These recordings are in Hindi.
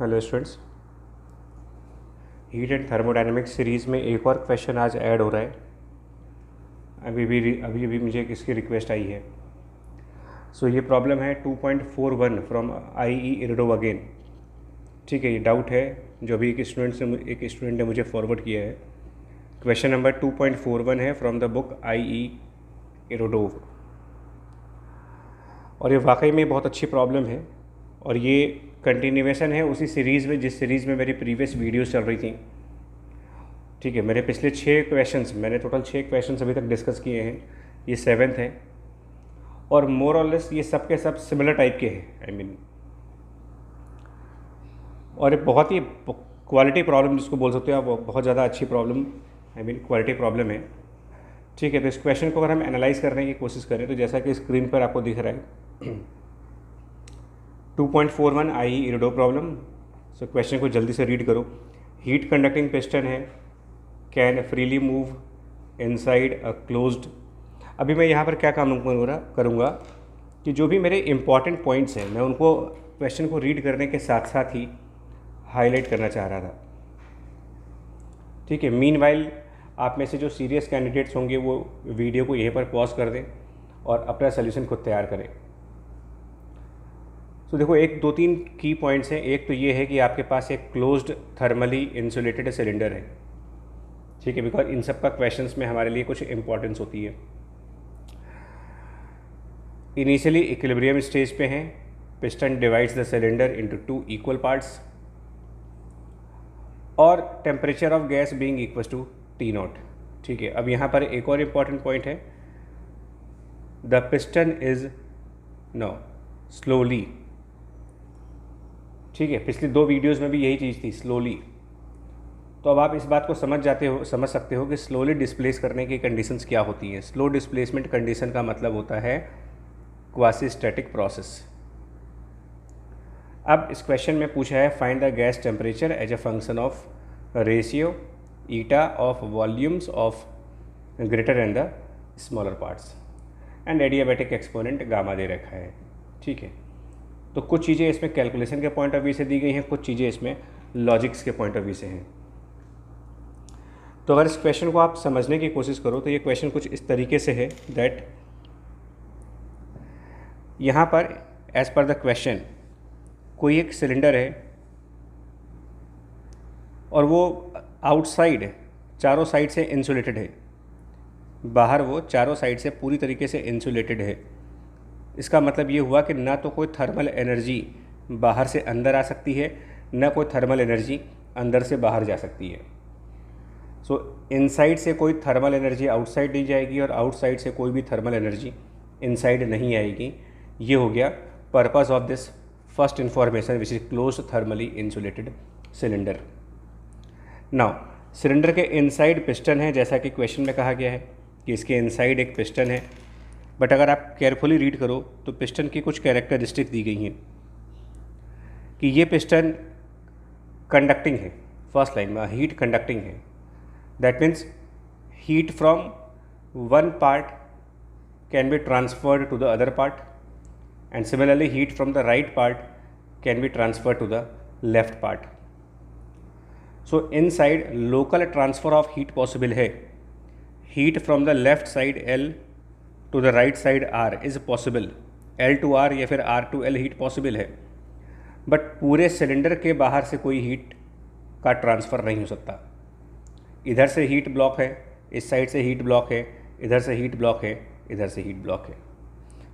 Hello students, heat and thermodynamics series में एक और क्वेश्चन आज ऐड हो रहा है। अभी भी मुझे किसकी रिक्वेस्ट आई है। सो ये प्रॉब्लम है 2.41 फ्रॉम IE इरिडो अगेन। ठीक है, ये डाउट है जो अभी एक स्टूडेंट ने मुझे फॉरवर्ड किया है। क्वेश्चन नंबर 2.41 है फ्रॉम द बुक IE इरिडो, और ये वाकई में बहुत अच्छी प्रॉब्लम है और ये कंटिन्यूएशन है उसी सीरीज़ में जिस सीरीज़ में मेरी प्रीवियस वीडियोस चल रही थी। ठीक है, मेरे पिछले 6 मैंने टोटल 6 क्वेश्चंस अभी तक डिस्कस किए हैं, ये 7th है और मोर और लेस ये सब के सब सिमिलर टाइप के हैं। और ये बहुत ही क्वालिटी प्रॉब्लम जिसको बोल सकते हो आप, बहुत ज़्यादा अच्छी प्रॉब्लम क्वालिटी प्रॉब्लम है। ठीक है, तो इस क्वेश्चन को अगर हम एनालाइज करने की कोशिश करें तो जैसा कि स्क्रीन पर आपको दिख रहा है 2.41 IE इरिडो प्रॉब्लम। सो क्वेश्चन को जल्दी से रीड करो। हीट कंडक्टिंग पिस्टन है, can freely move inside a closed. अभी मैं यहाँ पर क्या काम करूँगा कि जो भी मेरे इंपॉर्टेंट पॉइंट्स हैं मैं उनको क्वेश्चन को रीड करने के साथ साथ ही हाईलाइट करना चाह रहा था। ठीक है, मीनवाइल आप में से जो सीरियस कैंडिडेट्स होंगे वो वीडियो को यहीं पर पॉज कर दें और अपना सोल्यूशन खुद तैयार करें। तो देखो, 1-2-3 की पॉइंट्स हैं। एक तो ये है कि आपके पास एक क्लोज्ड थर्मली इंसुलेटेड सिलेंडर है। ठीक है, बिकॉज इन सब का क्वेश्चंस में हमारे लिए कुछ इंपॉर्टेंस होती है। इनिशियली इक्विलिब्रियम स्टेज पे हैं, piston divides the cylinder into 2 equal parts और temperature of gas being equal to T0। ठीक है, अब यहाँ पर एक और इम्पॉर्टेंट पॉइंट है, the piston is no slowly. ठीक है, पिछली 2 वीडियोस में भी यही चीज़ थी, स्लोली। तो अब आप इस बात को समझ सकते हो कि स्लोली डिस्प्लेस करने की कंडीशंस क्या होती हैं। स्लो डिस्प्लेसमेंट कंडीशन का मतलब होता है क्वासी स्टैटिक प्रोसेस। अब इस क्वेश्चन में पूछा है find the gas temperature as a function of ratio eta of volumes of greater and the smaller parts and adiabatic exponent gamma दे रखा है। ठीक है, तो कुछ चीज़ें इसमें कैलकुलेशन के पॉइंट ऑफ व्यू से दी गई हैं, कुछ चीज़ें इसमें लॉजिक्स के पॉइंट ऑफ व्यू से हैं। तो अगर इस क्वेश्चन को आप समझने की कोशिश करो तो ये क्वेश्चन कुछ इस तरीके से है दैट यहाँ पर एज पर द क्वेश्चन कोई एक सिलेंडर है और वो आउटसाइड चारों साइड से इंसुलेटेड है, बाहर वो चारों साइड से पूरी तरीके से इंसुलेटेड है। इसका मतलब ये हुआ कि ना तो कोई थर्मल एनर्जी बाहर से अंदर आ सकती है, ना कोई थर्मल एनर्जी अंदर से बाहर जा सकती है। सो इनसाइड से कोई थर्मल एनर्जी आउटसाइड नहीं जाएगी और आउटसाइड से कोई भी थर्मल एनर्जी इनसाइड नहीं आएगी। ये हो गया purpose of this first information which is close thermally insulated cylinder. Now cylinder के इनसाइड पिस्टन है, जैसा कि क्वेश्चन में कहा गया है कि इसके इनसाइड एक पिस्टन है। बट अगर आप केयरफुली रीड करो तो पिस्टन की कुछ कैरेक्टरिस्टिक दी गई हैं कि ये पिस्टन कंडक्टिंग है। फर्स्ट लाइन में हीट कंडक्टिंग है, that means heat from one part can be transferred to the other part and similarly heat from the right part can be transferred to the left part. So inside local transfer of heat possible है। Heat from the left side L to the right side R is possible, L to R या फिर R to L heat possible है। बट पूरे सिलेंडर के बाहर से कोई हीट का ट्रांसफ़र नहीं हो सकता। इधर से हीट ब्लॉक है, इस साइड से हीट ब्लॉक है, इधर से हीट ब्लॉक है, इधर से हीट ब्लॉक है।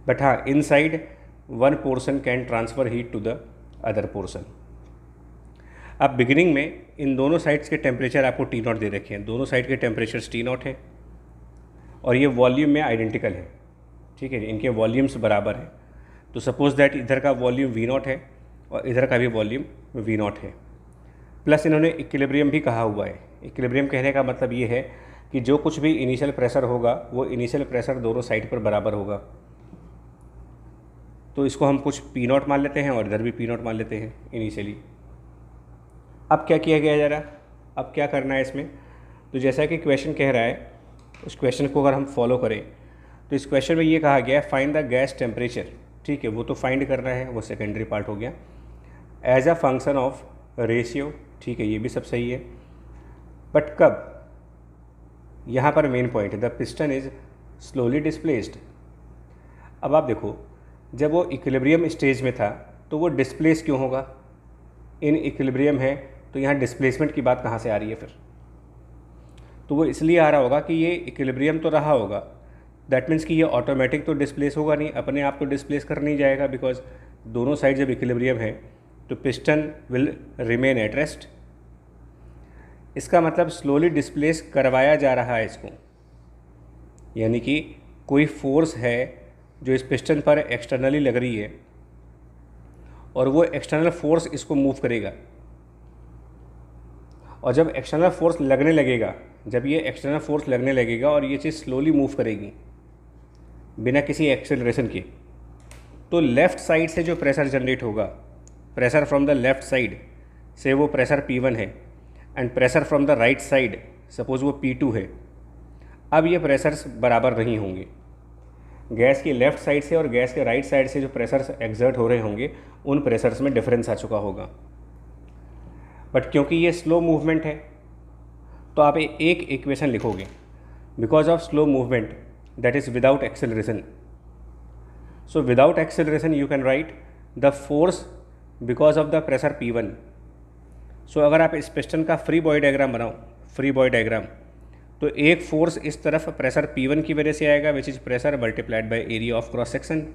बट हाँ, inside one portion can transfer heat to the other portion. अब बिगिनिंग में इन दोनों साइड्स के टेम्परेचर आपको T0 दे रखे हैं, दोनों साइड के टेम्परेचर्स T0 है और ये वॉल्यूम में आइडेंटिकल है। ठीक है, इनके वॉल्यूम्स बराबर हैं। तो सपोज दैट इधर का वॉल्यूम V0 है और इधर का भी वॉल्यूम V0 है। प्लस इन्होंने इक्विलिब्रियम भी कहा हुआ है। इक्विलिब्रियम कहने का मतलब ये है कि जो कुछ भी इनिशियल प्रेशर होगा वो इनिशियल प्रेशर दोनों साइड पर बराबर होगा। तो इसको हम कुछ P0 मान लेते हैं और इधर भी P0 मान लेते हैं इनिशियली। अब क्या किया गया जरा, अब क्या करना है इसमें, तो जैसा कि क्वेश्चन कह रहा है उस क्वेश्चन को अगर हम फॉलो करें तो इस क्वेश्चन में ये कहा गया है फाइंड द गैस टेम्परेचर। ठीक है, वो तो फाइंड करना है, वो सेकेंडरी पार्ट हो गया, as a function of ratio, ठीक है, ये भी सब सही है। बट कब, यहाँ पर मेन पॉइंट है, the piston is slowly displaced. अब आप देखो, जब वो इक्विलिब्रियम स्टेज में था तो वो डिस्प्लेस क्यों होगा? इन इक्विलिब्रियम है तो यहाँ डिस्प्लेसमेंट की बात कहाँ से आ रही है फिर? तो वो इसलिए आ रहा होगा कि ये इक्विलिब्रियम तो रहा होगा, दैट मीन्स कि ये ऑटोमेटिक तो डिस्प्लेस होगा नहीं, अपने आप तो डिस्प्लेस कर नहीं जाएगा, बिकॉज दोनों साइड जब इक्विलिब्रियम है तो piston will remain at rest. इसका मतलब स्लोली डिस्प्लेस करवाया जा रहा है इसको, यानी कि कोई फोर्स है जो इस पिस्टन पर एक्सटर्नली लग रही है और वो एक्सटर्नल फोर्स इसको मूव करेगा। और जब एक्सटर्नल फोर्स लगने लगेगा, जब ये एक्सटर्नल फोर्स लगने लगेगा और ये चीज़ स्लोली मूव करेगी बिना किसी एक्सेलरेशन के, तो लेफ़्ट साइड से जो प्रेशर जनरेट होगा, pressure from the left side से वो प्रेशर P1 है, and pressure from the right side suppose वो P2 है। अब ये प्रेशर्स बराबर नहीं होंगे, गैस की लेफ़्ट साइड से और गैस के राइट साइड से जो प्रेशर्स एक्सर्ट हो रहे होंगे उन प्रेशर्स में डिफरेंस आ चुका होगा। बट क्योंकि ये स्लो मूवमेंट है तो आप एक इक्वेशन लिखोगे, because of slow movement that is without acceleration. So without acceleration you can write the force because of the pressure P1। सो अगर आप इस पिस्टन का फ्री बॉडी डायग्राम बनाओ, फ्री बॉडी डायग्राम, तो एक फोर्स इस तरफ प्रेशर P1 की वजह से आएगा, which is pressure multiplied by area of cross section.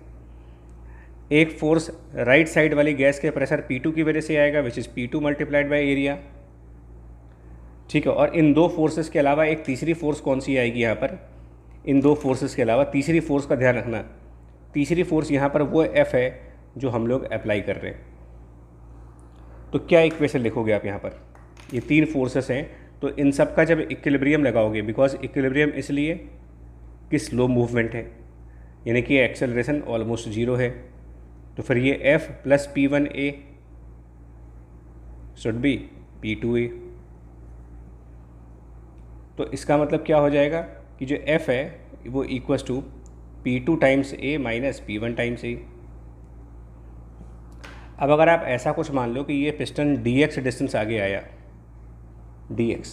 एक फोर्स राइट साइड वाली गैस के प्रेशर P2 की वजह से आएगा, which is P2 multiplied by area, ठीक है। और इन दो फोर्सेस के अलावा एक तीसरी फोर्स कौन सी आएगी यहाँ पर? इन दो फोर्सेस के अलावा तीसरी फोर्स का ध्यान रखना, तीसरी फोर्स यहाँ पर वो F है जो हम लोग अप्लाई कर रहे हैं। तो क्या इक्वेशन लिखोगे आप यहाँ पर? ये तीन फोर्सेस हैं, तो इन सब का जब इक्विलिब्रियम लगाओगे, बिकॉज इक्विलिब्रियम इसलिए कि स्लो मूवमेंट है, यानी कि एक्सेलरेशन ऑलमोस्ट जीरो है, तो फिर ये F plus P1A should be P2A। तो इसका मतलब क्या हो जाएगा कि जो F है वो equals to P2 times A minus P1 times A। अब अगर आप ऐसा कुछ मान लो कि ये पिस्टन dx डिस्टेंस आगे आया, dx,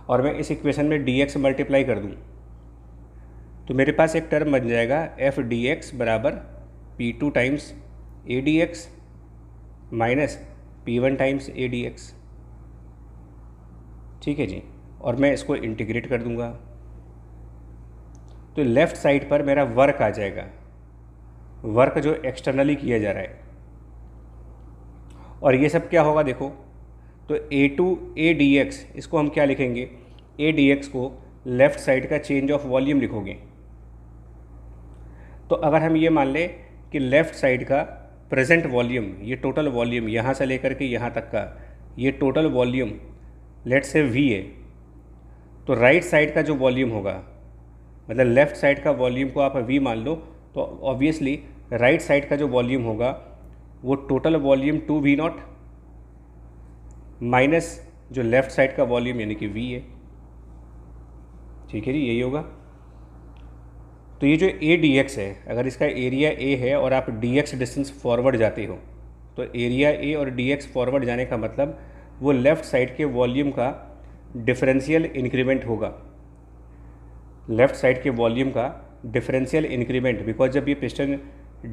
और मैं इस इक्वेशन में dx मल्टीप्लाई कर दूं, तो मेरे पास एक टर्म बन जाएगा F dx बराबर P2 times A dx minus P1 times A dx, ठीक है जी। और मैं इसको इंटीग्रेट कर दूंगा तो लेफ़्ट साइड पर मेरा वर्क आ जाएगा, वर्क जो एक्सटर्नली किया जा रहा है। और ये सब क्या होगा देखो, तो A dx, इसको हम क्या लिखेंगे? A dx को लेफ़्ट साइड का चेंज ऑफ वॉल्यूम लिखोगे। तो अगर हम ये मान लें कि लेफ़्ट साइड का प्रेजेंट वॉल्यूम, ये टोटल वॉल्यूम यहाँ से लेकर के यहाँ तक का ये total volume let's say V है, तो राइट साइड का जो वॉल्यूम होगा, मतलब लेफ़्ट साइड का वॉल्यूम को आप V मान लो, तो ऑब्वियसली राइट साइड का जो वॉल्यूम होगा वो टोटल वॉल्यूम 2V0 माइनस जो लेफ़्ट साइड का वॉल्यूम यानी कि V है, ठीक है जी, यही होगा। तो ये जो A dx है, अगर इसका एरिया A है और आप dx डिस्टेंस फॉरवर्ड जाते हो, तो एरिया A और dx फॉरवर्ड जाने का मतलब वो लेफ़्ट साइड के वॉल्यूम का डिफरेंशियल इंक्रीमेंट होगा, लेफ़्ट साइड के वॉल्यूम का डिफरेंशियल इंक्रीमेंट, बिकॉज जब ये पिस्टन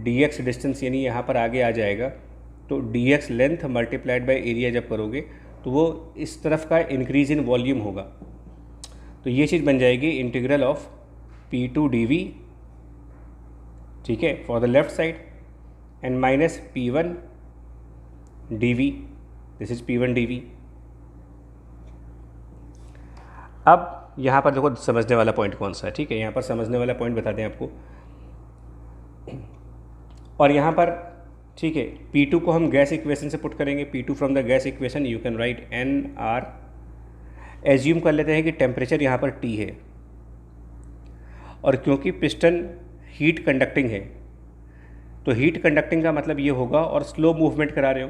dx डिस्टेंस यानी यहाँ पर आगे आ जाएगा, तो dx length multiplied by area जब करोगे तो वो इस तरफ का इंक्रीज इन वॉल्यूम होगा। तो ये चीज़ बन जाएगी इंटीग्रल ऑफ P2 dV, ठीक है, for the left side, and minus P1 dV, this is P1 dV। अब यहाँ पर देखो समझने वाला पॉइंट कौन सा है, ठीक है, यहाँ पर समझने वाला पॉइंट बता दें आपको। और यहाँ पर ठीक है, P2 को हम गैस इक्वेशन से पुट करेंगे, P2 from the gas equation you can write NR। Assume कर लेते हैं कि टेम्परेचर यहाँ पर T है, और क्योंकि पिस्टन हीट कंडक्टिंग है, तो हीट कंडक्टिंग का मतलब ये होगा, और स्लो मूवमेंट करा रहे हो,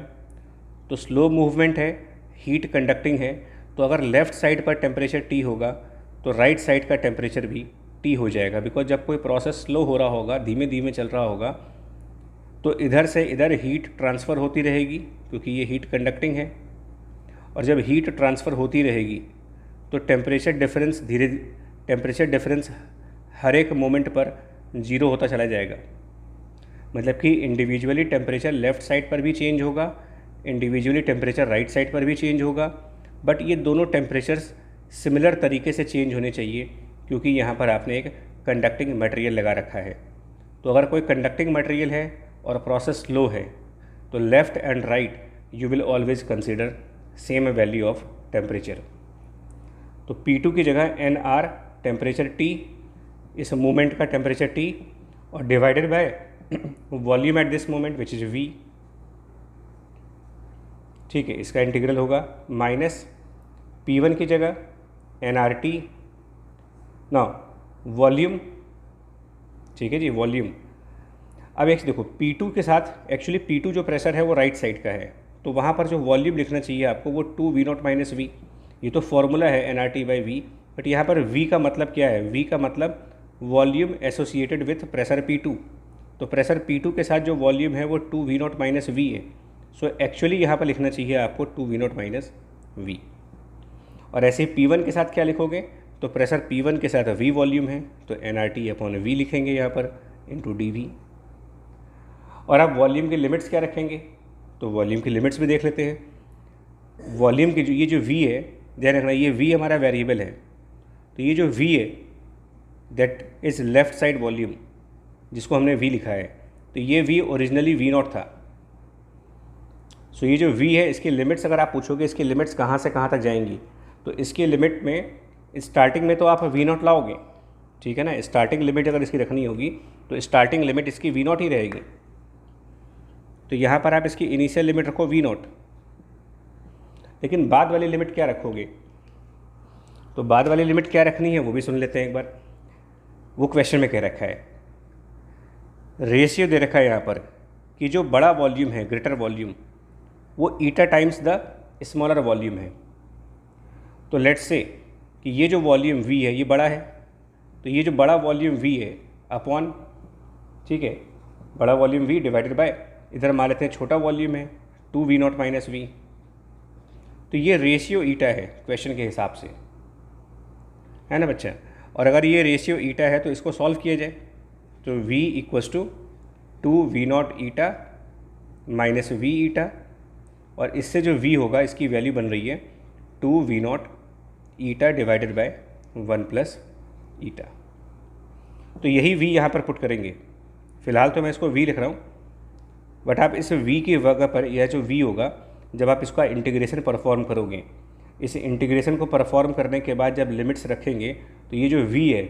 तो स्लो मूवमेंट है, हीट कंडक्टिंग है, तो अगर लेफ़्ट साइड पर टेम्परेचर T होगा तो राइट साइड का टेम्परेचर भी T हो जाएगा, बिकॉज जब कोई प्रोसेस स्लो हो रहा होगा, धीमे धीमे चल रहा होगा, तो इधर से इधर हीट ट्रांसफ़र होती रहेगी क्योंकि ये हीट कंडक्टिंग है, और जब हीट ट्रांसफ़र होती रहेगी तो टेम्परेचर डिफरेंस हर एक मोमेंट पर ज़ीरो होता चला जाएगा। मतलब कि इंडिविजुअली टेम्परेचर लेफ़्ट साइड पर भी चेंज होगा, इंडिविजुअली टेम्परेचर राइट साइड पर भी चेंज होगा, बट ये दोनों टेम्परेचर्स सिमिलर तरीके से चेंज होने चाहिए क्योंकि यहाँ पर आपने एक कंडक्टिंग मटेरियल लगा रखा है। तो अगर कोई कंडक्टिंग मटेरियल है और प्रोसेस स्लो है तो left and right you will always consider same value of temperature. तो P2 की जगह NR टेम्परेचर T, इस मोमेंट का टेम्परेचर T, और divided by volume at this moment which is V। ठीक है, इसका इंटीग्रल होगा माइनस P1 की जगह NRT, ना वॉल्यूम। ठीक है जी, वॉल्यूम। अब एक देखो P2 के साथ एक्चुअली P2 जो प्रेशर है वो राइट साइड का है, तो वहाँ पर जो वॉल्यूम लिखना चाहिए आपको वो 2V0 माइनस V। ये तो फॉर्मूला है NRT/V, बट यहाँ पर V का मतलब क्या है? V का मतलब volume associated with pressure P2। तो प्रेशर P2 के साथ जो वॉल्यूम है वो 2V0 माइनस V है। सो एक्चुअली यहाँ पर लिखना चाहिए आपको 2V0 माइनस V। और ऐसे ही P1 के साथ क्या लिखोगे? तो प्रेशर P1 के साथ V वॉल्यूम है तो NRT/V लिखेंगे यहाँ पर इंटू dV। और आप वॉल्यूम की लिमिट्स क्या रखेंगे? तो वॉल्यूम की लिमिट्स भी देख लेते हैं। वॉल्यूम की ये जो V है, ध्यान रखना ये V हमारा वेरिएबल है, तो ये जो V है that is left side volume जिसको हमने V लिखा है, तो ये V ओरिजिनली V0 था। सो ये जो V है इसकी लिमिट्स अगर आप पूछोगे इसकी लिमिट्स कहाँ से कहाँ तक जाएंगी, तो इसकी लिमिट में स्टार्टिंग में तो आप V0 लाओगे, ठीक है ना। स्टार्टिंग लिमिट अगर इसकी रखनी होगी तो स्टार्टिंग लिमिट इसकी V0 ही रहेगी। तो यहाँ पर आप इसकी इनिशियल लिमिट रखो V0, लेकिन बाद वाली लिमिट क्या रखोगे? तो बाद वाली लिमिट क्या रखनी है वो भी सुन लेते हैं एक बार। वो क्वेश्चन में कह रखा है, रेशियो दे रखा है यहाँ पर कि जो बड़ा वॉल्यूम है, ग्रेटर वॉल्यूम, वो eta times the smaller volume है। तो लेट्स से कि ये जो वॉल्यूम V है ये बड़ा है, तो ये जो बड़ा वॉल्यूम V है अपॉन, ठीक है, बड़ा वॉल्यूम V डिवाइडेड बाय, इधर मान लेते हैं छोटा वॉल्यूम है 2V0 माइनस V। तो ये रेशियो ईटा है क्वेश्चन के हिसाब से, है ना बच्चा। और अगर ये रेशियो ईटा है तो इसको सॉल्व किया जाए, तो V equals to 2V0 eta minus V eta, और इससे जो V होगा इसकी वैल्यू बन रही है 2V0 eta divided by 1 plus eta. तो यही V यहाँ पर पुट करेंगे। फ़िलहाल तो मैं इसको V लिख रहा हूँ, बट आप इस V की जगह पर यह जो V होगा जब आप इसका इंटीग्रेशन परफॉर्म करोगे, इस इंटीग्रेशन को परफॉर्म करने के बाद जब लिमिट्स रखेंगे तो ये जो V है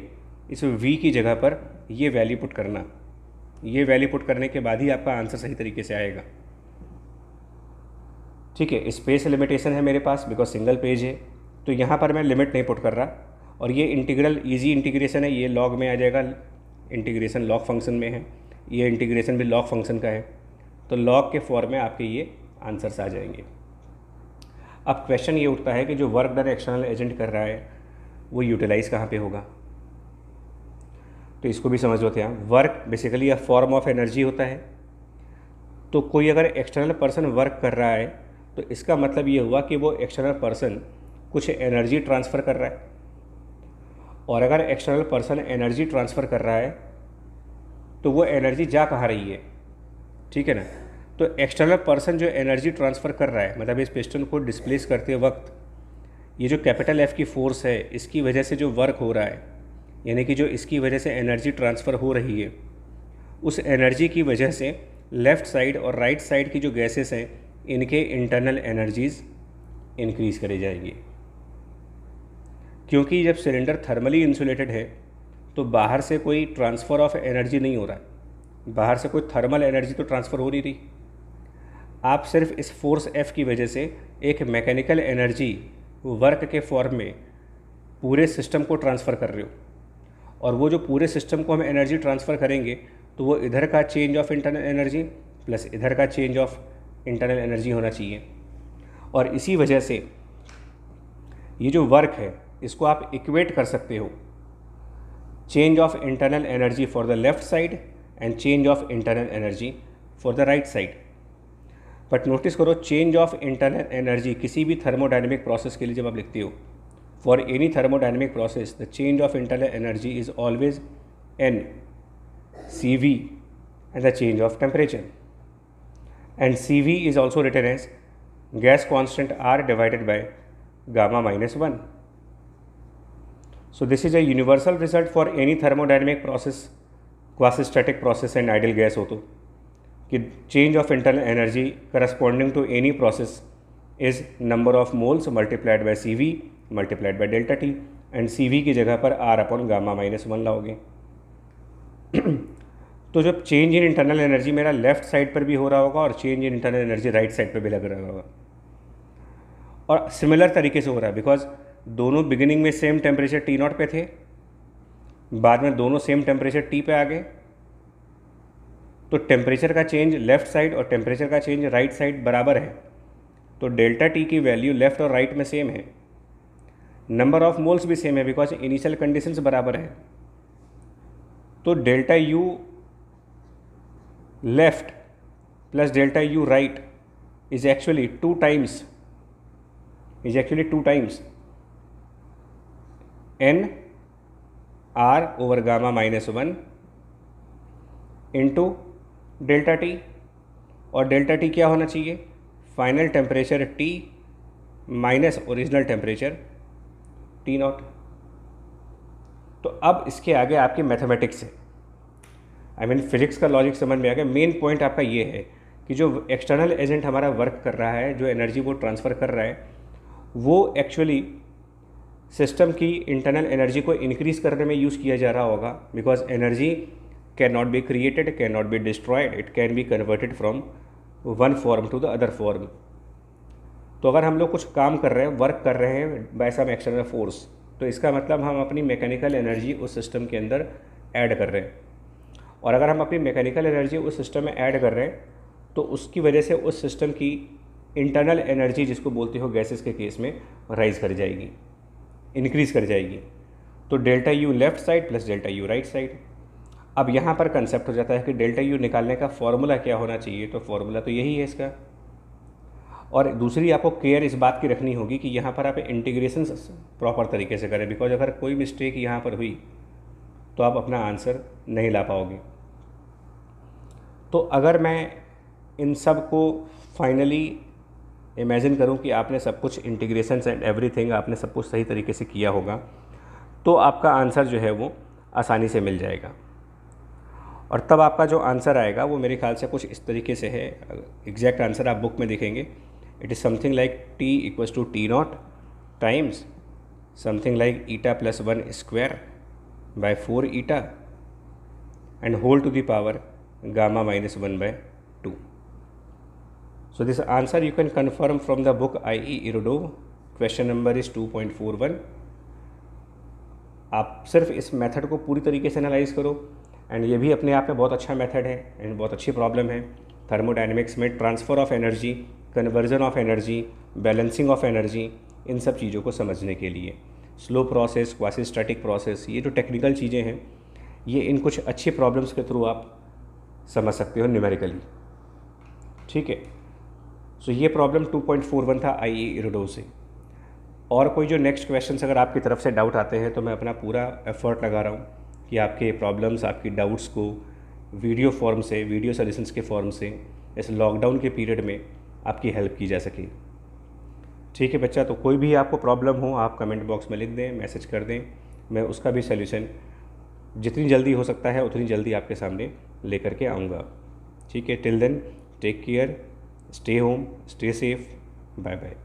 इस V की जगह पर ये वैल्यू पुट करना। ये वैल्यू पुट करने के बाद ही आपका आंसर सही तरीके से आएगा। ठीक है, स्पेस लिमिटेशन है मेरे पास बिकॉज सिंगल पेज है, तो यहाँ पर मैं लिमिट नहीं पुट कर रहा। और ये इंटीग्रल ईजी इंटीग्रेशन है, ये लॉग में आ जाएगा, इंटीग्रेशन लॉग फंक्शन में है, ये इंटीग्रेशन भी लॉग फंक्शन का है, तो लॉग के फॉर्म में आपके ये आंसर्स आ जाएंगे। अब क्वेश्चन ये उठता है कि जो वर्क डन एक्सटर्नल एजेंट कर रहा है वो यूटिलाइज़ कहाँ पे होगा? तो इसको भी समझ लो। यहाँ work basically a form of energy होता है। तो कोई अगर एक्सटर्नल पर्सन वर्क कर रहा है तो इसका मतलब ये हुआ कि वो एक्सटर्नल पर्सन कुछ एनर्जी ट्रांसफ़र कर रहा है, और अगर एक्सटर्नल पर्सन एनर्जी ट्रांसफ़र कर रहा है तो वो एनर्जी जा कहाँ रही है, ठीक है ना। तो एक्सटर्नल पर्सन जो एनर्जी ट्रांसफ़र कर रहा है, मतलब इस पिस्टन को डिस्प्लेस करते वक्त ये जो कैपिटल F की फोर्स है इसकी वजह से जो वर्क हो रहा है, यानी कि जो इसकी वजह से एनर्जी ट्रांसफ़र हो रही है, उस एनर्जी की वजह से लेफ़्ट साइड और राइट साइड की जो गैसेस हैं इनके इंटरनल एनर्जीज़ इंक्रीज़ करे जाएंगी। क्योंकि जब सिलेंडर थर्मली इंसुलेटेड है तो बाहर से कोई ट्रांसफ़र ऑफ एनर्जी नहीं हो रहा, बाहर से कोई थर्मल एनर्जी तो ट्रांसफ़र हो नहीं रही। आप सिर्फ इस फोर्स F की वजह से एक मैकेनिकल एनर्जी वर्क के फॉर्म में पूरे सिस्टम को ट्रांसफ़र कर रहे हो, और वो जो पूरे सिस्टम को हम एनर्जी ट्रांसफ़र करेंगे तो वो इधर का change of internal energy plus इधर का चेंज ऑफ इंटरनल एनर्जी होना चाहिए। और इसी वजह से ये जो वर्क है इसको आप इक्वेट कर सकते हो, change of internal energy for the left side and change of internal energy for the right side. But notice करो, चेंज ऑफ इंटरनल एनर्जी किसी भी थर्मोडायनेमिक प्रोसेस के लिए जब आप लिखते हो, for any thermodynamic process the change of internal energy is always an CV and the change of temperature, and CV is also written as gas constant R divided by gamma minus 1. So this is a universal result for any thermodynamic process, quasi-static process and ideal gas हो तो कि change of internal energy corresponding to any process is number of moles multiplied by CV multiplied by delta T, and CV की जगह पर R upon gamma minus 1 लाओगे। तो जब चेंज इन इंटरनल एनर्जी मेरा लेफ्ट साइड पर भी हो रहा होगा और change in internal energy right side पर भी लग रहा होगा, और सिमिलर तरीके से हो रहा है बिकॉज दोनों बिगिनिंग में सेम टेम्परेचर T0 पे थे, बाद में दोनों सेम टेम्परेचर T पे आ गए, तो टेम्परेचर का चेंज लेफ्ट साइड और टेम्परेचर का चेंज राइट साइड बराबर है, तो डेल्टा T की वैल्यू लेफ्ट और राइट में सेम है, नंबर ऑफ मोल्स भी सेम है बिकॉज इनिशियल कंडीशंस बराबर है। तो delta U left plus delta U right is actually two times N R over gamma minus 1 into delta T, और डेल्टा T क्या होना चाहिए, final temperature T minus original temperature T0। तो अब इसके आगे आपकी मैथमेटिक्स है, फिजिक्स का लॉजिक समझ में आ गया। मेन पॉइंट आपका ये है कि जो एक्सटर्नल एजेंट हमारा वर्क कर रहा है, जो एनर्जी वो ट्रांसफ़र कर रहा है, वो एक्चुअली सिस्टम की इंटरनल एनर्जी को इंक्रीज़ करने में यूज़ किया जा रहा होगा, because energy can not be created, can not be destroyed, it can be converted from one form to the other form. तो अगर हम लोग कुछ काम कर रहे हैं, वर्क कर रहे हैं बाय सम एक्सटर्नल फोर्स, तो इसका मतलब हम अपनी मैकेनिकल एनर्जी उस सिस्टम के अंदर ऐड कर रहे हैं, और अगर हम अपनी मैकेनिकल एनर्जी उस सिस्टम में ऐड कर रहे हैं तो उसकी वजह से उस सिस्टम की इंटरनल एनर्जी, जिसको बोलते हो गैसेस के केस में, राइज कर जाएगी, इंक्रीज़ कर जाएगी। तो delta U left side plus delta U right side. अब यहाँ पर कंसेप्ट हो जाता है कि डेल्टा U निकालने का फॉर्मूला क्या होना चाहिए, तो फॉर्मूला तो यही है इसका। और दूसरी आपको केयर इस बात की रखनी होगी कि यहाँ पर आप इंटीग्रेशन प्रॉपर तरीके से करें, बिकॉज अगर कोई मिस्टेक यहाँ पर हुई तो आप अपना आंसर नहीं ला पाओगे। तो अगर मैं इन सब को फाइनली इमेजिन करूं कि आपने सब कुछ इंटीग्रेशन एंड एवरीथिंग आपने सब कुछ सही तरीके से किया होगा, तो आपका आंसर जो है वो आसानी से मिल जाएगा। और तब आपका जो आंसर आएगा वो मेरे ख्याल से कुछ इस तरीके से है। एग्जैक्ट आंसर आप बुक में देखेंगे, it is something like T equals to T0 times something like eta plus 1 square by 4 eta and whole to the power gamma minus 1 by 2. So this answer you can confirm from the book IE Irodov. Question number is 2.41. आप सिर्फ इस मेथड को पूरी तरीके से एनालाइज करो, एंड ये भी अपने आप में बहुत अच्छा मेथड है एंड बहुत अच्छी प्रॉब्लम है थर्मोडायनेमिक्स में। Transfer of energy, conversion of energy, balancing of energy, इन सब चीज़ों को समझने के लिए slow process, quasi static process, ये जो टेक्निकल चीज़ें हैं, ये इन कुछ अच्छी प्रॉब्लम्स के थ्रू आप समझ सकते हो न्यूमेरिकली। ठीक है, सो ये प्रॉब्लम 2.41 था IE इरोडोव से। और कोई जो नेक्स्ट क्वेश्चंस अगर आपकी तरफ से डाउट आते हैं तो मैं अपना पूरा एफर्ट लगा रहा हूँ कि आपके प्रॉब्लम्स, आपकी डाउट्स को वीडियो फॉर्म से, वीडियो सॉल्यूशंस के फॉर्म से इस लॉकडाउन के पीरियड में आपकी हेल्प की जा सके। ठीक है बच्चा, तो कोई भी आपको प्रॉब्लम हो आप कमेंट बॉक्स में लिख दें, मैसेज कर दें, मैं उसका भी सॉल्यूशन जितनी जल्दी हो सकता है उतनी जल्दी आपके सामने लेकर के आऊँगा। ठीक है, till then take care, stay home, stay safe, bye bye.